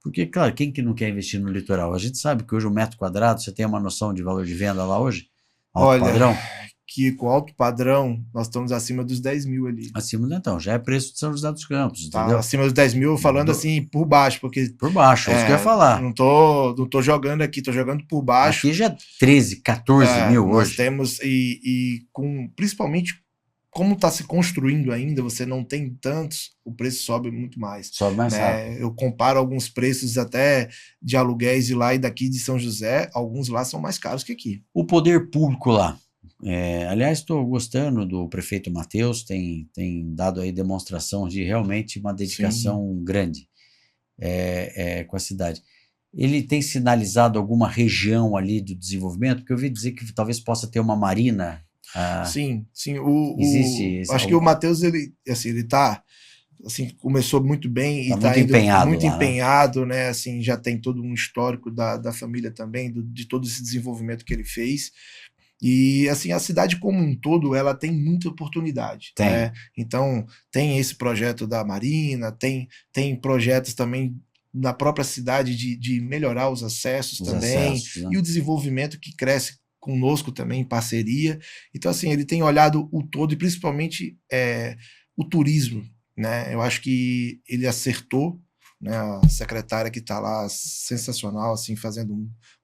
A: Porque, claro, quem que não quer investir no litoral? A gente sabe que hoje o metro quadrado, você tem uma noção de valor de venda lá hoje?
B: Alto
A: padrão?
B: Que com alto padrão, nós estamos acima dos 10 mil ali.
A: Acima, então, já é preço de São José dos Campos, entendeu?
B: Acima dos 10 mil, falando assim, por baixo, porque...
A: Por baixo, é isso que eu ia falar.
B: Não tô jogando aqui, tô jogando por baixo.
A: Aqui já é 13, 14 mil hoje.
B: Nós temos, principalmente, como está se construindo ainda, você não tem tantos, o preço sobe muito mais.
A: Sobe mais rápido.
B: Eu comparo alguns preços até de aluguéis de lá e daqui de São José, alguns lá são mais caros que aqui.
A: O poder público lá, aliás, estou gostando do prefeito Matheus, tem dado aí demonstração de realmente uma dedicação grande com a cidade. Ele tem sinalizado alguma região ali do desenvolvimento? Porque eu ouvi dizer que talvez possa ter uma marina.
B: Sim.
A: Existe
B: acho que o Matheus, ele tá, assim, começou muito bem e está muito empenhado, né? Assim, já tem todo um histórico da família também, de todo esse desenvolvimento que ele fez. E assim, a cidade como um todo, ela tem muita oportunidade. Né? Então, tem esse projeto da Marina, tem projetos também na própria cidade de melhorar os acessos também, e o desenvolvimento que cresce conosco também, em parceria. Então, assim, ele tem olhado o todo e principalmente o turismo, né? Eu acho que ele acertou, né? A secretária que está lá, sensacional, assim, fazendo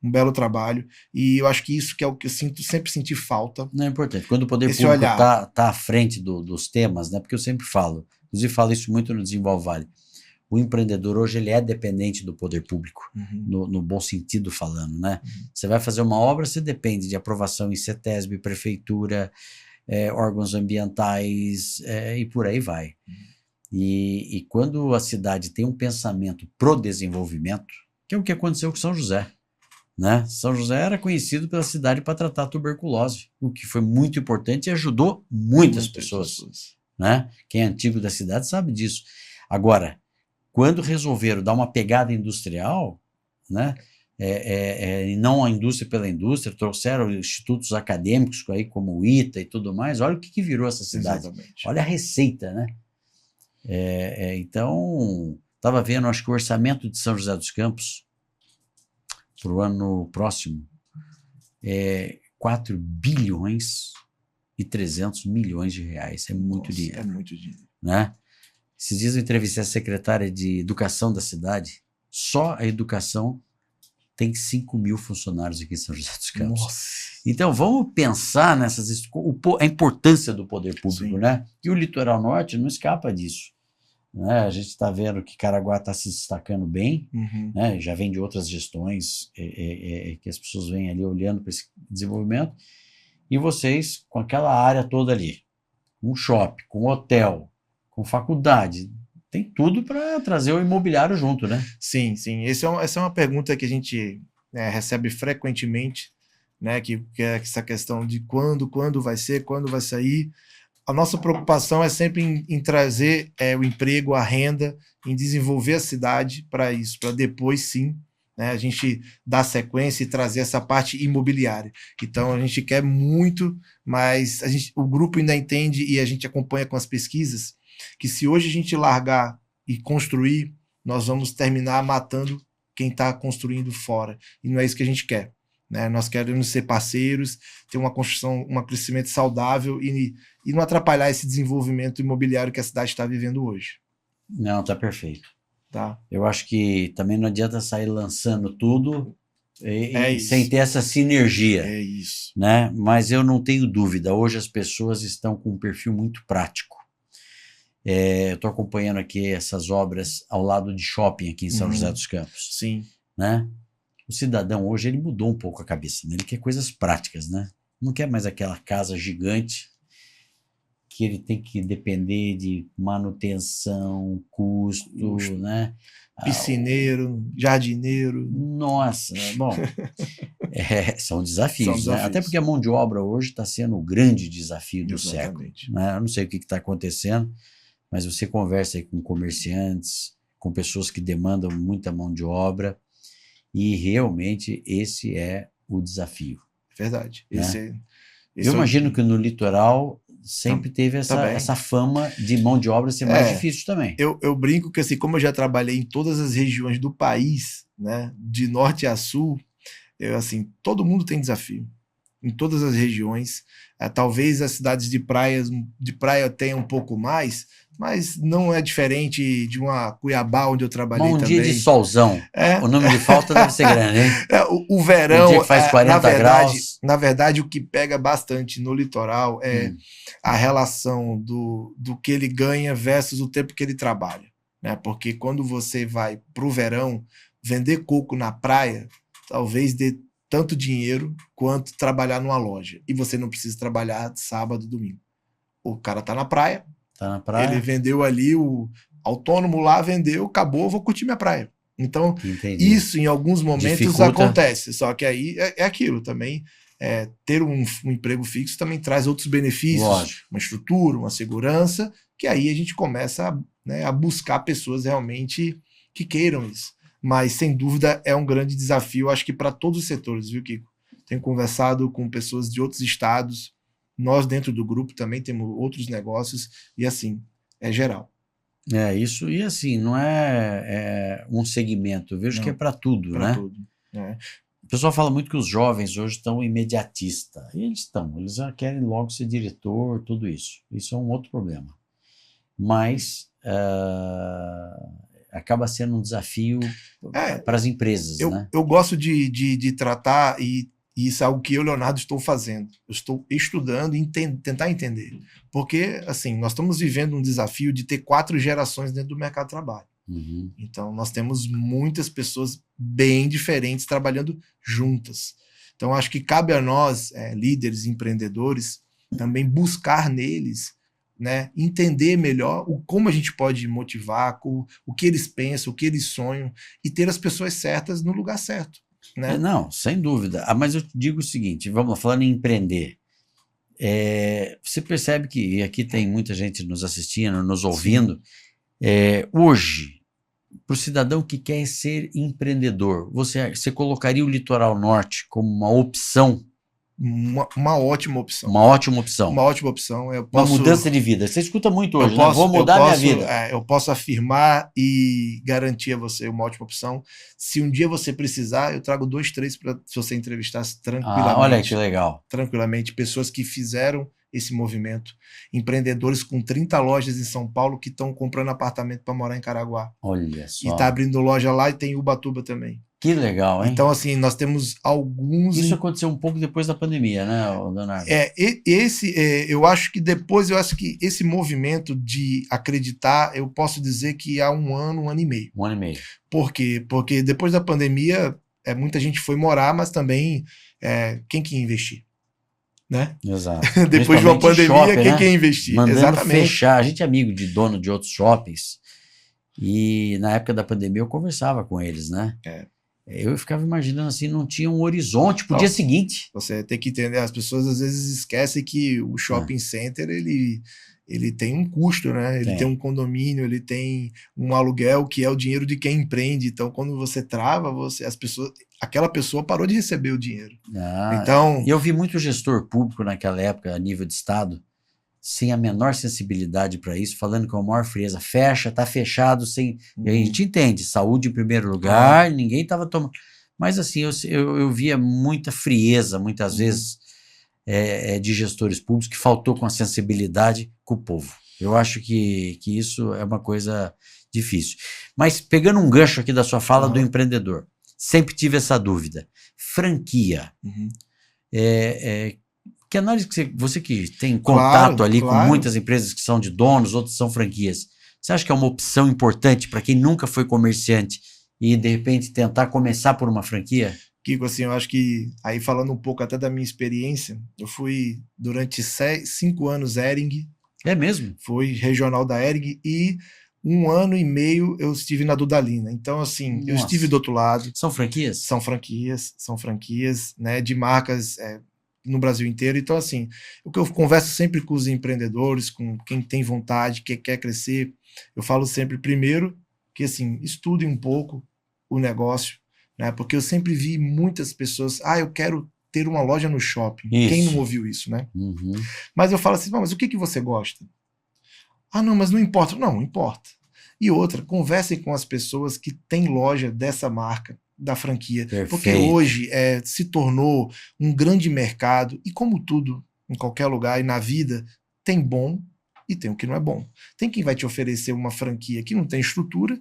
B: um belo trabalho. E eu acho que isso que é o que eu sempre senti falta.
A: Não é importante. Quando o poder
B: Esse
A: público
B: olhar.
A: tá à frente dos temas, né? Porque eu sempre falo, inclusive falo isso muito no Desenvolve Vale, o empreendedor hoje ele é dependente do poder público, no bom sentido falando, né? Você vai fazer uma obra, você depende de aprovação em CETESB, prefeitura, órgãos ambientais e por aí vai. E quando a cidade tem um pensamento pro desenvolvimento, que é o que aconteceu com São José, né? São José era conhecido pela cidade para tratar a tuberculose, o que foi muito importante e ajudou muitas pessoas, né? Quem é antigo da cidade sabe disso. Agora, quando resolveram dar uma pegada industrial, né? E não a indústria pela indústria, trouxeram institutos acadêmicos aí como o ITA e tudo mais, olha o que virou essa cidade.
B: Exatamente.
A: Olha a receita, né? Então, estava vendo, acho que o orçamento de São José dos Campos para o ano próximo é 4 bilhões e 300 milhões de reais. É muito dinheiro.
B: É muito dinheiro.
A: Né? Esses dias eu entrevistei a secretária de Educação da cidade. Só a educação tem 5 mil funcionários aqui em São José dos Campos.
B: Nossa.
A: Então, vamos pensar a importância do poder público,
B: Sim.
A: né? E o Litoral Norte não escapa disso. Né? A gente está vendo que Caraguá está se destacando bem, né? Já vem de outras gestões que as pessoas vêm ali olhando para esse desenvolvimento, e vocês com aquela área toda ali, com shopping, com hotel, com faculdade, tem tudo para trazer o imobiliário junto, né?
B: Sim, sim. Essa é uma pergunta que a gente recebe frequentemente, né? Que é essa questão de quando vai ser, quando vai sair. A nossa preocupação é sempre em trazer o emprego, a renda, em desenvolver a cidade para isso, para depois sim, né, a gente dar sequência e trazer essa parte imobiliária. Então a gente quer muito, mas o grupo ainda entende e a gente acompanha com as pesquisas que se hoje a gente largar e construir, nós vamos terminar matando quem está construindo fora. E não é isso que a gente quer. Né? Nós queremos ser parceiros, ter uma construção, um crescimento saudável e não atrapalhar esse desenvolvimento imobiliário que a cidade está vivendo hoje.
A: Não, tá perfeito.
B: Tá.
A: Eu acho que também não adianta sair lançando tudo
B: Isso.
A: sem ter essa sinergia.
B: É isso.
A: Né? Mas eu não tenho dúvida, hoje as pessoas estão com um perfil muito prático. Eu estou acompanhando aqui essas obras ao lado de shopping aqui em São José dos Campos.
B: Sim.
A: Né? O cidadão hoje ele mudou um pouco a cabeça, né? Ele quer coisas práticas, né? Não quer mais aquela casa gigante que ele tem que depender de manutenção, custo, né?
B: Piscineiro, jardineiro.
A: Nossa, bom, são desafios, né? Até porque a mão de obra hoje está sendo o grande desafio do século. Né? Eu não sei o que está acontecendo, mas você conversa aí com comerciantes, com pessoas que demandam muita mão de obra, e realmente esse é o desafio.
B: Verdade.
A: Né? Eu imagino que no litoral sempre teve essa fama de mão de obra ser mais difícil também.
B: Eu brinco que, assim, como eu já trabalhei em todas as regiões do país, né, de norte a sul, assim, todo mundo tem desafio. Em todas as regiões. Talvez as cidades de praia tenham um pouco mais, mas não é diferente de uma Cuiabá, onde eu trabalhei também.
A: Um dia de solzão. O número de falta deve ser grande, hein?
B: O verão,
A: um dia que faz 40 graus.
B: Na verdade, o que pega bastante no litoral é a relação do que ele ganha versus o tempo que ele trabalha. Né? Porque quando você vai para o verão, vender coco na praia, talvez dê tanto dinheiro quanto trabalhar numa loja. E você não precisa trabalhar sábado e domingo. O cara tá na praia, ele vendeu ali, o autônomo lá vendeu, acabou, vou curtir minha praia. Então, isso em alguns momentos acontece. Só que aí é aquilo também. Ter um emprego fixo também traz outros benefícios.
A: Lógico.
B: Uma estrutura, uma segurança, que aí a gente começa a buscar pessoas realmente que queiram isso. Mas, sem dúvida, é um grande desafio, acho que para todos os setores, viu, Kiko? Tenho conversado com pessoas de outros estados, nós dentro do grupo também temos outros negócios, e assim, é geral.
A: Isso, e assim, não é um segmento, eu vejo que é para tudo, né?
B: Para tudo.
A: pessoal fala muito que os jovens hoje estão imediatistas. E eles já querem logo ser diretor, tudo isso. Isso é um outro problema. Mas acaba sendo um desafio para as empresas, né?
B: Eu gosto de tratar, e isso é algo que eu, Leonardo, estou fazendo. Eu estou estudando e tentar entender. Porque, assim, nós estamos vivendo um desafio de ter 4 gerações dentro do mercado de trabalho.
A: Uhum.
B: Então, nós temos muitas pessoas bem diferentes trabalhando juntas. Então, acho que cabe a nós, líderes, empreendedores, também buscar neles, né, entender melhor como a gente pode motivar, o que eles pensam, o que eles sonham, e ter as pessoas certas no lugar certo. Né?
A: Não, sem dúvida. Mas eu te digo o seguinte, vamos lá, falando em empreender, você percebe que, e aqui tem muita gente nos assistindo, nos ouvindo, hoje, para o cidadão que quer ser empreendedor, você colocaria o Litoral Norte como uma opção?
B: Uma ótima opção.
A: Uma ótima opção.
B: Uma ótima opção.
A: Uma mudança de vida. Você escuta muito hoje, né? Vou mudar minha vida.
B: Eu posso afirmar e garantir a você uma ótima opção. Se um dia você precisar, eu trago 2, 3 para você entrevistar tranquilamente.
A: Olha que legal.
B: Tranquilamente. Pessoas que fizeram esse movimento. Empreendedores com 30 lojas em São Paulo que estão comprando apartamento para morar em Caraguá.
A: Olha só.
B: E está abrindo loja lá, e tem Ubatuba também.
A: Que legal, hein?
B: Então, assim, nós temos alguns...
A: Isso aconteceu um pouco depois da pandemia, né, Leonardo?
B: Eu acho que esse movimento de acreditar, eu posso dizer que há um ano e meio.
A: 1 ano e meio.
B: Por quê? Porque depois da pandemia, muita gente foi morar, mas também quem que ia investir? Né?
A: Exato.
B: Depois de uma pandemia,
A: shopping,
B: quem
A: né?
B: que ia investir?
A: Mandando
B: Exatamente.
A: fechar. A gente é amigo de dono de outros shoppings, e na época da pandemia eu conversava com eles, né? Eu ficava imaginando assim, não tinha um horizonte pro dia seguinte.
B: Você tem que entender, as pessoas às vezes esquecem que o shopping center, ele tem um custo, né? Ele tem um condomínio, ele tem um aluguel que é o dinheiro de quem empreende. Então, quando você trava, aquela pessoa parou de receber o dinheiro. Então,
A: eu vi muito gestor público naquela época, a nível de estado, sem a menor sensibilidade para isso, falando com a maior frieza, fecha, tá fechado, sem... E a gente entende, saúde em primeiro lugar, ninguém estava tomando... Mas assim, eu via muita frieza, muitas vezes, de gestores públicos, que faltou com a sensibilidade com o povo. Eu acho que isso é uma coisa difícil. Mas pegando um gancho aqui da sua fala do empreendedor, sempre tive essa dúvida. Franquia. Que análise que você que tem contato ali com muitas empresas que são de donos, outras são franquias, você acha que é uma opção importante para quem nunca foi comerciante e de repente tentar começar por uma franquia?
B: Kiko, assim, eu acho que, aí falando um pouco até da minha experiência, eu fui durante 5 anos Hering.
A: É mesmo?
B: Fui regional da Hering, e 1 ano e meio eu estive na Dudalina. Então, assim, eu estive do outro lado.
A: São franquias?
B: São franquias, né, de marcas no Brasil inteiro. Então, assim, o que eu converso sempre com os empreendedores, com quem tem vontade, que quer crescer, eu falo sempre, primeiro, que, assim, estudem um pouco o negócio, né, porque eu sempre vi muitas pessoas, eu quero ter uma loja no shopping. Isso. Quem não ouviu isso, né? Mas eu falo assim, mas o que você gosta? Não, mas não importa. Não importa. E outra, conversem com as pessoas que têm loja dessa marca, da franquia. Perfeito. Porque hoje se tornou um grande mercado, e como tudo, em qualquer lugar e na vida, tem bom e tem o que não é bom. Tem quem vai te oferecer uma franquia que não tem estrutura,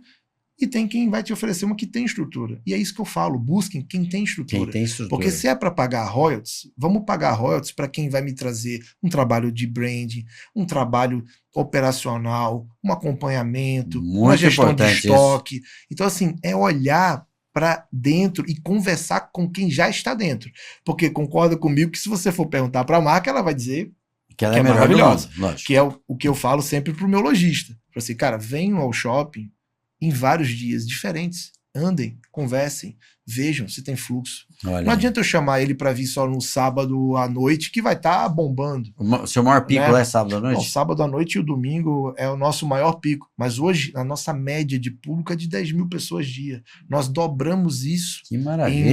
B: e tem quem vai te oferecer uma que tem estrutura. E é isso que eu falo, busquem quem tem estrutura.
A: Quem tem estrutura.
B: Porque se é para pagar royalties, vamos pagar royalties para quem vai me trazer um trabalho de branding, um trabalho operacional, um acompanhamento, uma gestão de estoque. Isso. Então, assim, é olhar para dentro e conversar com quem já está dentro. Porque concorda comigo que se você for perguntar para a marca, ela vai dizer
A: que ela é maravilhosa.
B: Que é o que eu falo sempre para o meu lojista. Assim, cara, venham ao shopping em vários dias diferentes. Andem, conversem, vejam se tem fluxo.
A: Olha.
B: Não adianta eu chamar ele para vir só no sábado à noite, que vai estar bombando.
A: O seu maior pico lá é sábado à noite?
B: Não, sábado à noite e o domingo é o nosso maior pico. Mas hoje, a nossa média de público é de 10 mil pessoas dia. Nós dobramos isso em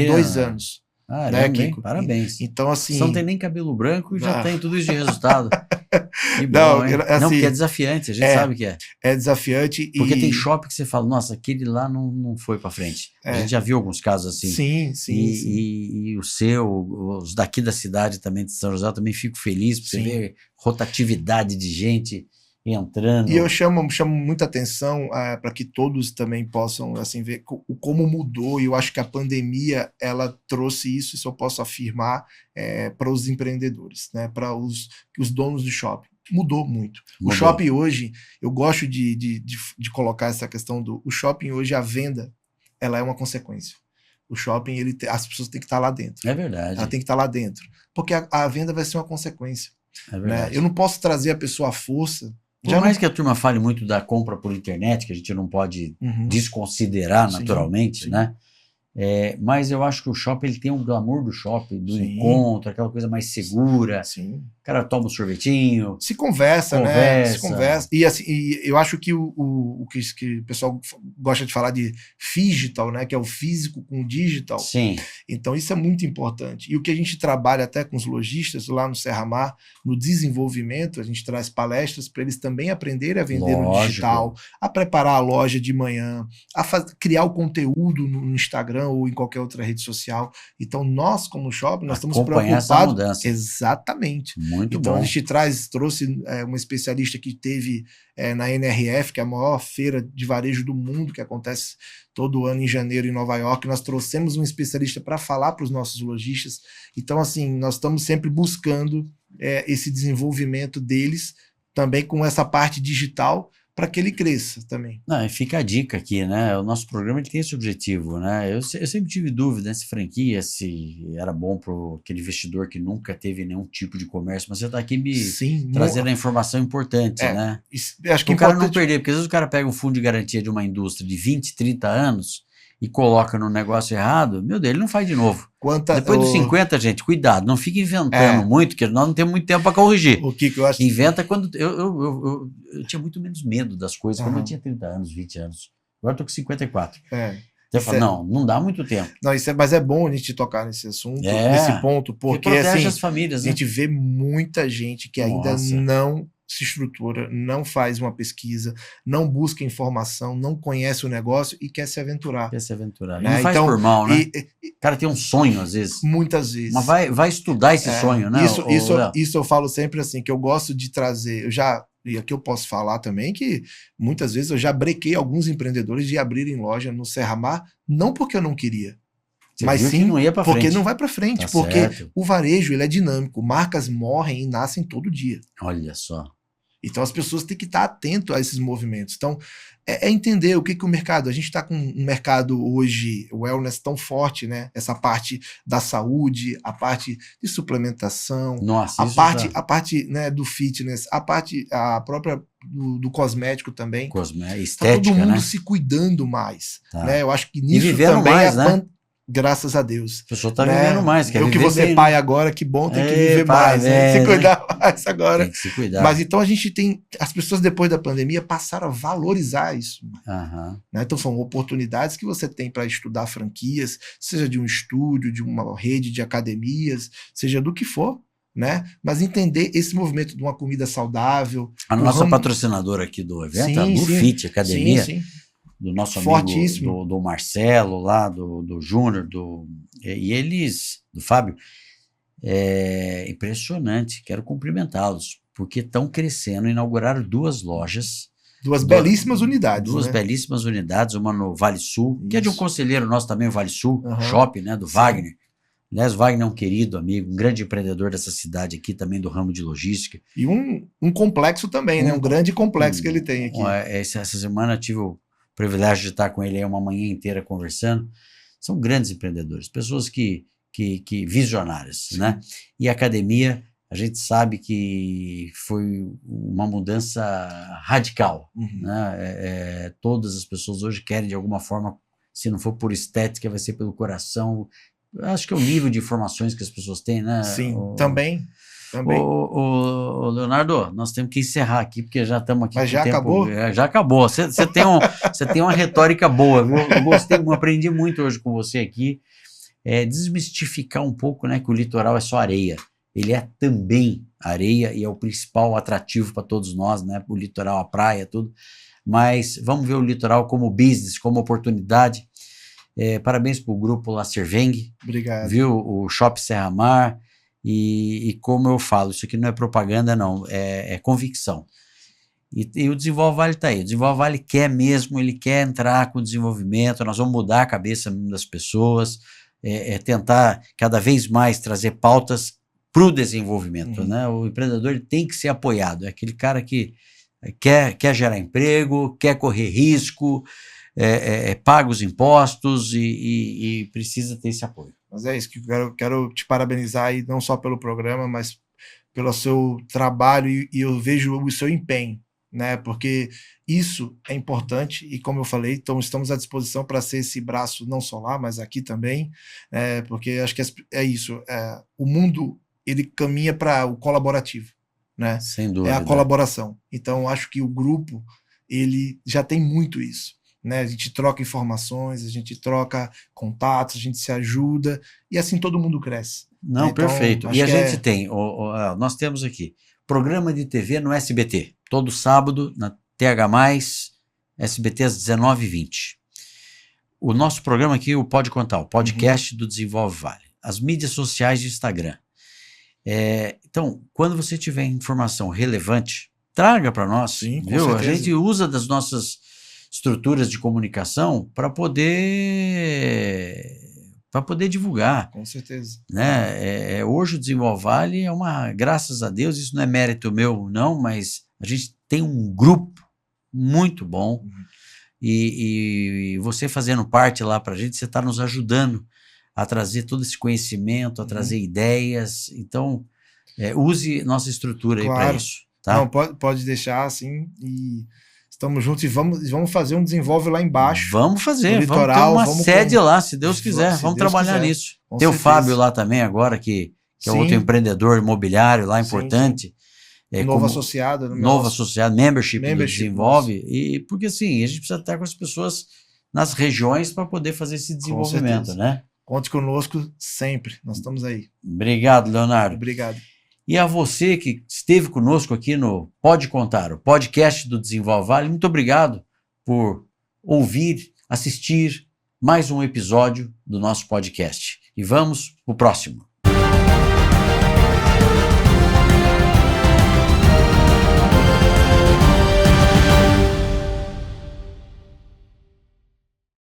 B: 2 anos.
A: Né, Kiko? Parabéns.
B: Então, assim...
A: Você não tem nem cabelo branco e já tem tudo isso de resultado. Que
B: Não,
A: bom, hein?
B: assim,
A: Não, porque é desafiante, a gente sabe que é.
B: É desafiante.
A: Porque tem shopping que você fala, nossa, aquele lá não foi para frente. A gente já viu alguns casos assim.
B: Sim, sim, sim.
A: E o seu, os daqui da cidade também, de São José, eu também fico feliz por você ver rotatividade de gente entrando.
B: E eu chamo muita atenção para que todos também possam assim, ver como mudou, e eu acho que a pandemia ela trouxe isso eu posso afirmar, para os empreendedores, né, para os donos de shopping. Mudou muito. O shopping hoje, eu gosto de colocar essa questão o shopping hoje, a venda, ela é uma consequência. O shopping, as pessoas têm que estar lá dentro.
A: É verdade.
B: Ela tem que estar lá dentro. Porque a venda vai ser uma consequência.
A: É verdade.
B: Né? Eu não posso trazer a pessoa à força.
A: Por mais que a turma fale muito da compra por internet, que a gente não pode desconsiderar naturalmente, né? Mas eu acho que o shopping ele tem um glamour do shopping, do encontro, aquela coisa mais segura.
B: Sim.
A: O cara toma um sorvetinho.
B: Se conversa, né? Se conversa. E, assim, eu acho que o que o pessoal gosta de falar de digital, né? Que é o físico com o digital.
A: Sim.
B: Então isso é muito importante. E o que a gente trabalha até com os lojistas lá no Serra Mar, no desenvolvimento, a gente traz palestras para eles também aprenderem a vender no digital, a preparar a loja de manhã, criar o conteúdo no Instagram ou em qualquer outra rede social. Então nós, como shopping, nós estamos preocupados. Exatamente.
A: Muito
B: então
A: bom.
B: A gente trouxe uma especialista que teve na NRF, que é a maior feira de varejo do mundo, que acontece todo ano em janeiro em Nova York. Nós trouxemos um especialista para falar para os nossos lojistas. Então, assim, nós estamos sempre buscando esse desenvolvimento deles, também com essa parte digital, para que ele cresça também.
A: Não, e fica a dica aqui, né? O nosso programa ele tem esse objetivo, né? Eu sempre tive dúvida se franquia, se era bom para aquele investidor que nunca teve nenhum tipo de comércio, mas você está aqui trazendo a informação importante, né?
B: Acho que
A: o cara não perder, porque às vezes o cara pega um fundo de garantia de uma indústria de 20, 30 anos e coloca no negócio errado, meu Deus, ele não faz de novo. Depois dos 50, gente, cuidado, não fica inventando muito, porque nós não temos muito tempo para corrigir.
B: O que eu acho?
A: Inventa quando... Eu tinha muito menos medo das coisas quando eu tinha 30 anos, 20 anos. Agora eu tô com 54. Então eu falo, não dá muito tempo.
B: Não, mas é bom a gente tocar nesse assunto, nesse ponto, porque assim,
A: as famílias, né?
B: A gente vê muita gente que ainda não se estrutura, não faz uma pesquisa, não busca informação, não conhece o negócio e quer se aventurar.
A: Quer se aventurar.
B: Né?
A: Não faz por mal, né? O cara tem um sonho, às vezes.
B: Muitas vezes.
A: Mas vai estudar esse sonho, né?
B: Isso eu falo sempre assim, que eu gosto de trazer, e aqui eu posso falar também que muitas vezes eu já brequei alguns empreendedores de abrirem loja no Serra Mar, não porque eu não queria, mas sim
A: não ia
B: porque
A: frente.
B: Não vai para frente, porque certo. O varejo ele é dinâmico, marcas morrem e nascem todo dia.
A: Olha só.
B: Então as pessoas têm que estar atentas a esses movimentos. Então entender o que o mercado... A gente está com um mercado hoje, o wellness tão forte, né? Essa parte da saúde, a parte de suplementação, a parte né, do fitness, a própria do cosmético também.
A: Estética,
B: tá todo mundo
A: né?
B: se cuidando mais. Né? Eu acho que nisso
A: também
B: mais, né? Graças a Deus.
A: A pessoa está vivendo mais.
B: Eu que vou ser pai agora, que bom, tem que viver mais. Né? Se cuidar mais agora.
A: Tem que se cuidar.
B: Mas então a gente tem... As pessoas depois da pandemia passaram a valorizar isso. Né? Então são oportunidades que você tem para estudar franquias, seja de um estúdio, de uma rede de academias, seja do que for. Né? Mas entender esse movimento de uma comida saudável.
A: A nossa patrocinadora aqui do evento, a Bluefit Academia.
B: Sim.
A: Do nosso amigo do Marcelo lá, do Júnior, e eles, do Fábio, é impressionante, quero cumprimentá-los, porque estão crescendo, inauguraram 2 lojas.
B: Belíssimas unidades.
A: Duas belíssimas unidades, uma no Vale Sul, que é de um conselheiro nosso também, o Vale Sul, shopping, né, do Wagner. Aliás, o Wagner é um querido amigo, um grande empreendedor dessa cidade aqui, também do ramo de logística.
B: E um complexo também, né? Um grande complexo que ele tem aqui.
A: Essa semana eu tive o privilégio de estar com ele aí uma manhã inteira conversando. São grandes empreendedores, pessoas que visionárias, né? E a academia, a gente sabe que foi uma mudança radical, né? Todas as pessoas hoje querem de alguma forma, se não for por estética, vai ser pelo coração. Acho que é o nível de informações que as pessoas têm, né?
B: Sim, também.
A: Leonardo, nós temos que encerrar aqui, porque já estamos aqui.
B: Mas já acabou?
A: Já acabou. Você tem uma retórica boa, viu? Eu gostei, aprendi muito hoje com você aqui. Desmistificar um pouco, né, que o litoral é só areia. ele é também areia e é o principal atrativo para todos nós, né? O litoral, a praia, tudo. Mas vamos ver o litoral como business, como oportunidade. Parabéns para o grupo La Cerveng.
B: Obrigado.
A: Viu? O Shopping Serra Mar. E como eu falo, isso aqui não é propaganda, não, é convicção. E o Desenvolve Vale está aí. O Desenvolve Vale quer mesmo, ele quer entrar com o desenvolvimento, nós vamos mudar a cabeça das pessoas, tentar cada vez mais trazer pautas para o desenvolvimento. Né? O empreendedor ele tem que ser apoiado, é aquele cara que quer gerar emprego, quer correr risco, paga os impostos e precisa ter esse apoio.
B: Mas é isso que eu quero te parabenizar aí, não só pelo programa, mas pelo seu trabalho e eu vejo o seu empenho, né? Porque isso é importante e, como eu falei, então estamos à disposição para ser esse braço não só lá, mas aqui também, porque acho que é isso. O mundo ele caminha para o colaborativo, né?
A: Sem dúvida.
B: É a colaboração. Então acho que o grupo ele já tem muito isso. Né? A gente troca informações, a gente troca contatos, a gente se ajuda e assim todo mundo cresce.
A: Não,
B: então,
A: perfeito. E a gente tem, nós temos aqui, programa de TV no SBT, todo sábado na TH+, SBT às 19h20. O nosso programa aqui, o Pode Contar, o podcast do Desenvolve Vale. As mídias sociais de Instagram. Então, quando você tiver informação relevante, traga para nós.
B: Sim, com
A: viu?
B: certeza.
A: A gente usa das nossas estruturas de comunicação para poder divulgar.
B: Com certeza.
A: Né? Hoje o Desenvolve Vale é graças a Deus, isso não é mérito meu não, mas a gente tem um grupo muito bom e você fazendo parte lá para a gente, você está nos ajudando a trazer todo esse conhecimento, a trazer ideias, então use nossa estrutura aí para isso. Tá?
B: Não, pode deixar assim e estamos juntos e vamos fazer um desenvolve lá embaixo.
A: Vamos fazer,
B: litoral,
A: vamos ter uma sede lá, se Deus quiser. Vamos trabalhar nisso. Tem o Fábio lá também agora, que é outro empreendedor imobiliário lá, importante.
B: Novo associado.
A: Novo associado, membership do Desenvolve. E porque assim, a gente precisa estar com as pessoas nas regiões para poder fazer esse desenvolvimento, né?
B: Conte conosco sempre, nós estamos aí.
A: Obrigado, Leonardo.
B: Obrigado.
A: E a você que esteve conosco aqui no Pode Contar, o podcast do Desenvolve Vale, muito obrigado por ouvir, assistir mais um episódio do nosso podcast. E vamos para o próximo.